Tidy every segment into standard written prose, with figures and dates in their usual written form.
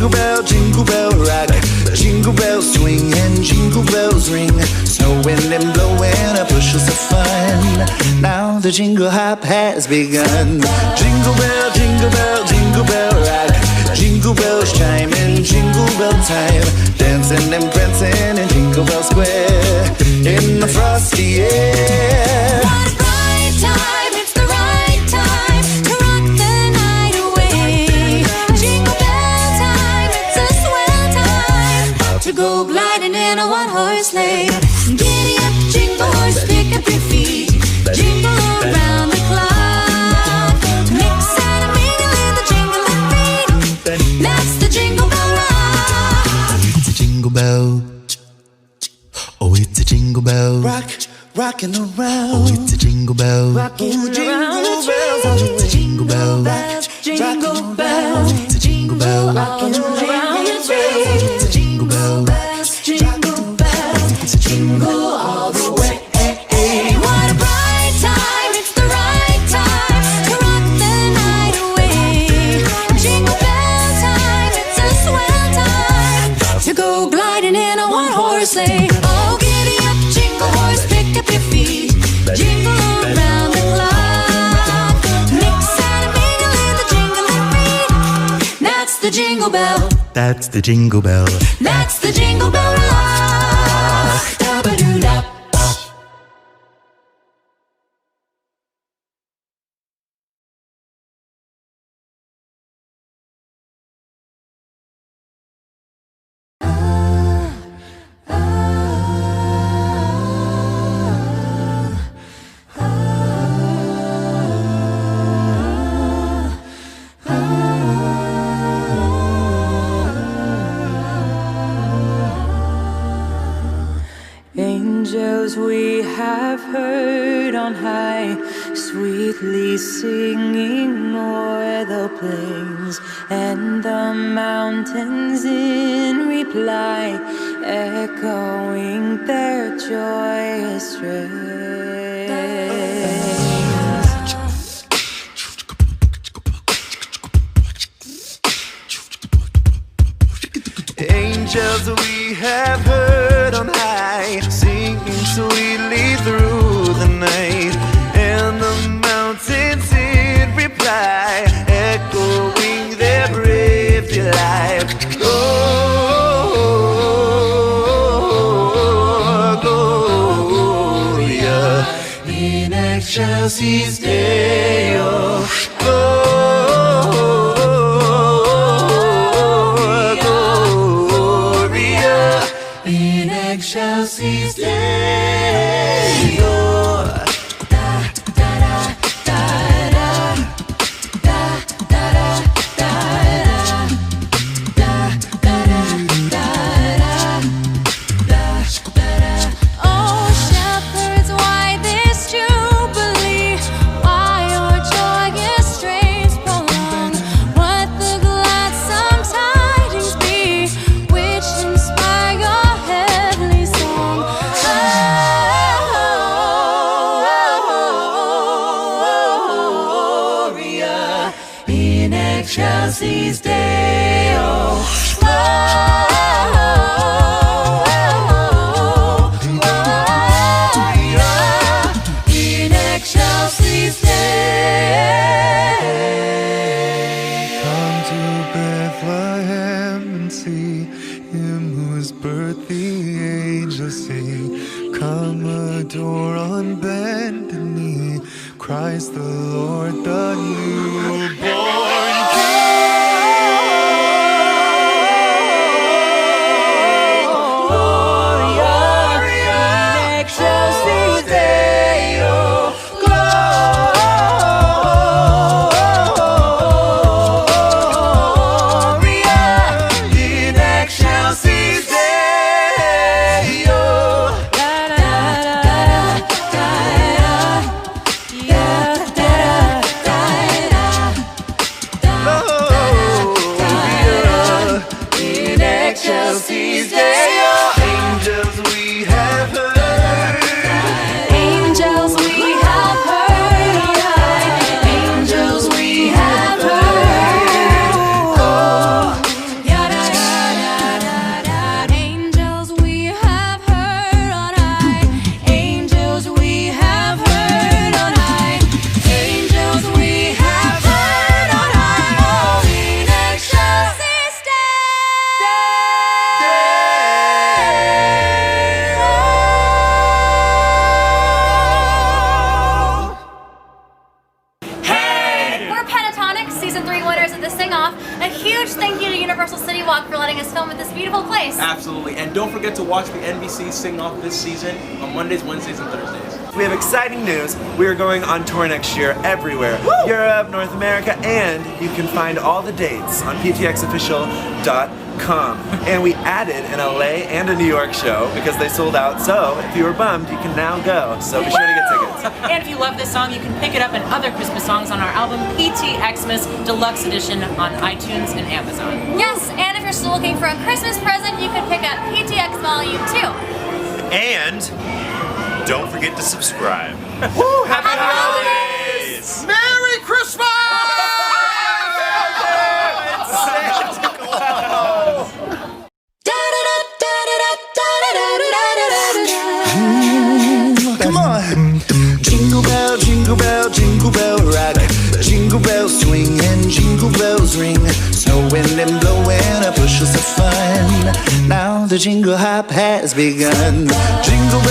jingle bell rock. Jingle bells swing and jingle bells ring. Snowing and blowing up bushels of fun. Now the jingle hop has begun. Jingle bell, jingle bell, jingle bell rock. Jingle bells chime in jingle bell time. Dancing and prancing in Jingle Bell Square. In the frosty air. What a bright time, it's the right time to rock the night away. Jingle bell time, it's a swell time to go gliding in a one-horse sleigh. Giddy up, jingle horse, pick up your feet. Jingle around the clock. Mix and mingle in the jingling beat. That's the Jingle Bell Rock. It's a jingle bell. Oh, it's a jingle bell. Rock, rockin' around. Oh, it's a jingle bell. Rockin' around the trees. Oh, it's a jingle bell. Jingle bells. Oh, it's a jingle bell. Rockin' around the Oh, trees. it's a jingle bell. Jingle bells. It's a jingle All the way. What a bright time, it's the right time to rock the night away. Jingle bell time, it's a swell time to go gliding in a one-horse sleigh. Oh, giddy up, jingle horse, pick up your feet. Jingle around the clock. Mix and mingle in the jingling beat. That's the Jingle Bell. That's the jingle bell. That's the Jingle Bell Rock. Da-ba-doo-da. Angels we have heard on high, sweetly singing o'er the plains and the mountains in reply, echoing their joyous strains. Angels we have heard on high, singing sweetly through the night, and the mountains in reply, echoing their brave delight. Gloria in excelsis Deo. In excelsis Deo. Da da da da da da da da da da. Oh, shepherds, why this jubilee? Why your joyous strains prolong? What the gladsome tidings be, which inspire your heavenly song? Gloria in excelsis Deo. Gloria in excelsis Deo. Come to Bethlehem and see him whose birth the angels sing. Come adore on bended knee Christ the Lord, the newborn King. Gloria in excelsis Deo. Gloria in excelsis Deo. three winners of the Sing-Off. A huge thank you to Universal City Walk for letting us film at this beautiful place. Absolutely. And don't forget to watch the NBC Sing-Off this season on Mondays, Wednesdays, and Thursdays. We have exciting news. We are going on tour next year everywhere. Europe, North America, and you can find all the dates on ptxofficial.com. And we added an LA and a New York show because they sold out. So if you were bummed, you can now go. So be sure to get tickets. And if you love this song, you can pick it up and other Christmas songs on our album PT Xmas Deluxe Edition on iTunes and Amazon. Yes, and if you're still looking for a Christmas present, you can pick up PTX Volume 2. And don't forget to subscribe. Woo! Happy holidays! Merry Christmas! Come on. Jingle bell rock. Jingle bells swing and jingle bells ring. Snowing and blowing up bushels of fun. Now the jingle hop has begun. Jingle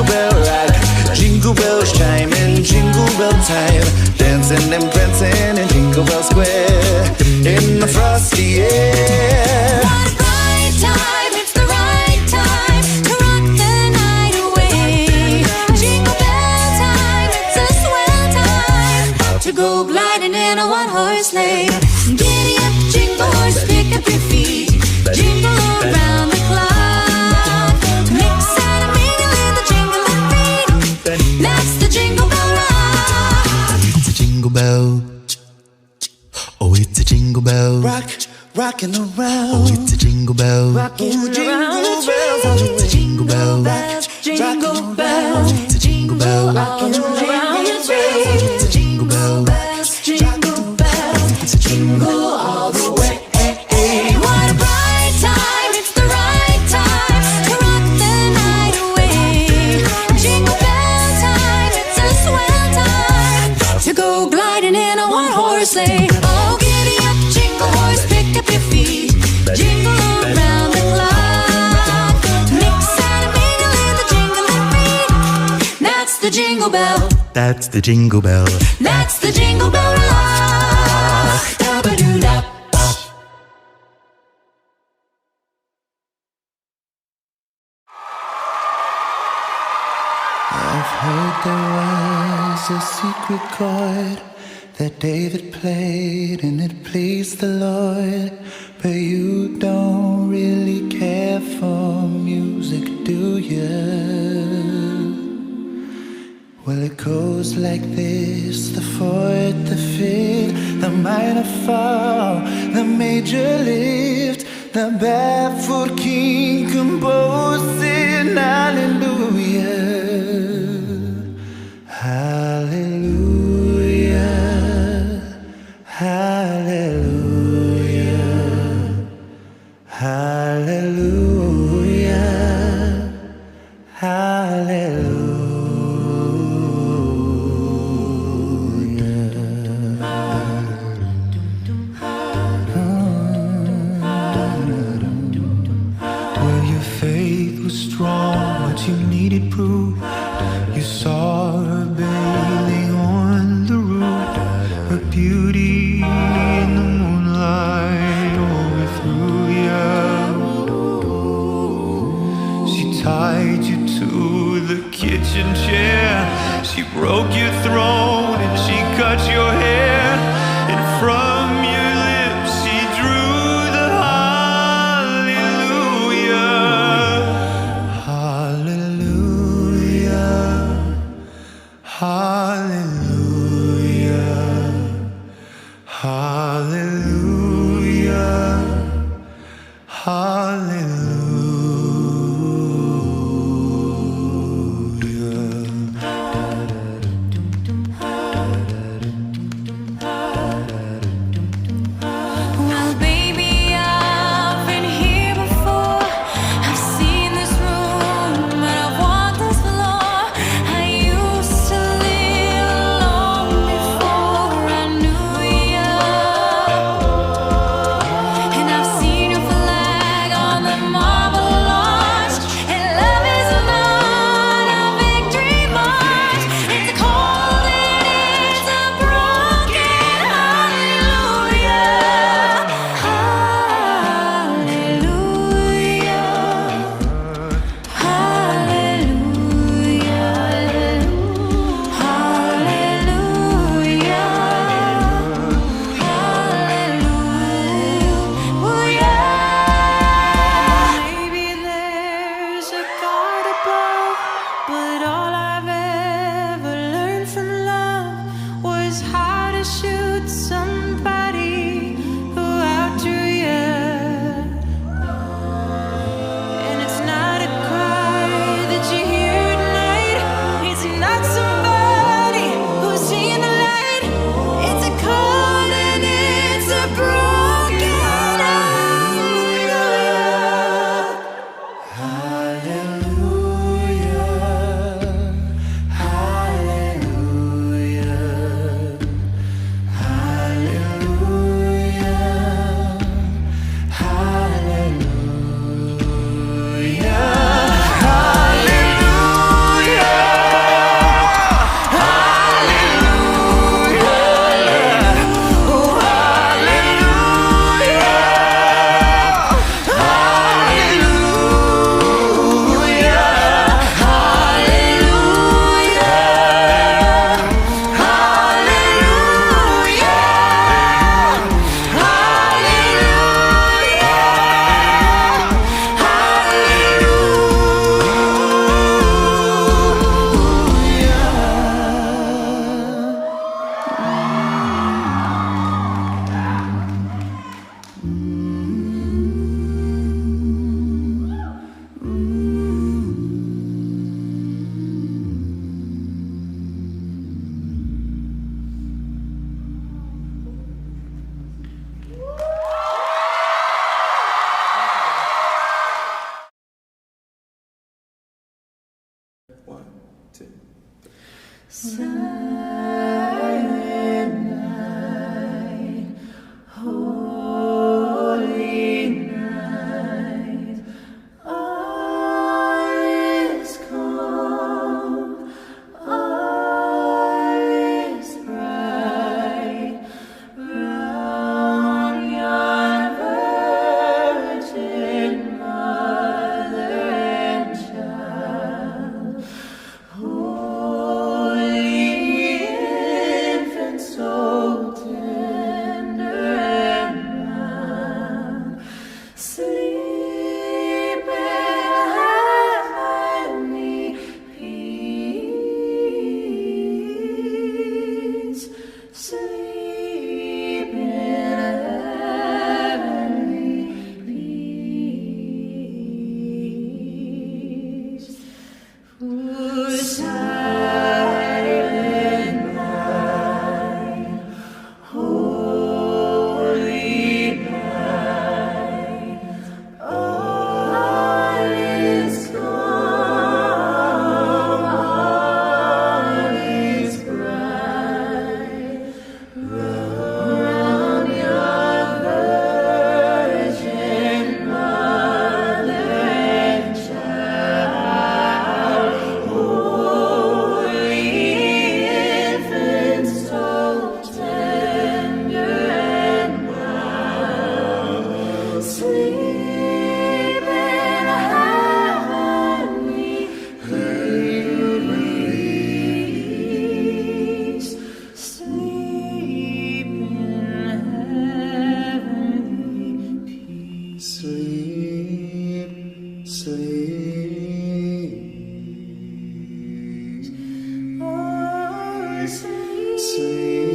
bell rock. Jingle bells chime in jingle bell time. Dancing and prancing in Jingle Bell Square. In the frosty air. What a bright time, it's the right time to rock the night away. Jingle bell time, it's a swell time to go gliding in a one-horse sleigh. Giddy up, jingle horse, pick up your feet. Jingle around the clock. Mix and a mingle in the jingling beat. That's the Jingle Bell Rock. It's a jingle bell. Oh, it's a jingle bell. Rockin' around. Oh, it's a jingle bell. Rocking around the bells. Oh, it's a jingle bell. Jingle bells, It's a jingle bell. rocking around the It's tree. a jingle bell. Jingle bells, It's a jingle all the way. What a bright time, it's the right time to rock the night away. Jingle bell time, it's a swell time to go gliding in a one-horse sleigh. Oh, giddy up, jingle horse, pick up your feet. Jingle around the clock. Mix and a mingle in the jingling beat. That's the Jingle Bell. That's the jingle bell. That's the Jingle Bell Rock. Da-ba-doo-da. I've heard there was a secret chord that David played and it pleased the Lord. But you don't really care for music, do you? Well, it goes like this: the fourth, the fifth, the minor fall, the major lift, the barefoot king composing hallelujah. Hallelujah, hallelujah, hallelujah, hallelujah. Well, your faith was strong, but you needed proof. You saw her bathing on the roof, her beauty in the moonlight overthrew you. She tied you to the kitchen chair, she broke your throne and she cut your hair, and from your lips she drew the hallelujah. Hallelujah, hallelujah, hallelujah, hallelujah. Silent night, holy night, all is calm, all is bright, round your virgin mother and child. Holy infant, so tender and mild, sleep in heavenly peace. Sleep in heavenly peace. For silent night, holy night, all is calm, all is bright, round your virgin mother and child. Holy infant, so tender and mild, sleep in heavenly peace. Sleep in heavenly peace. Sleep, sleep, Oh, sleep. sleep.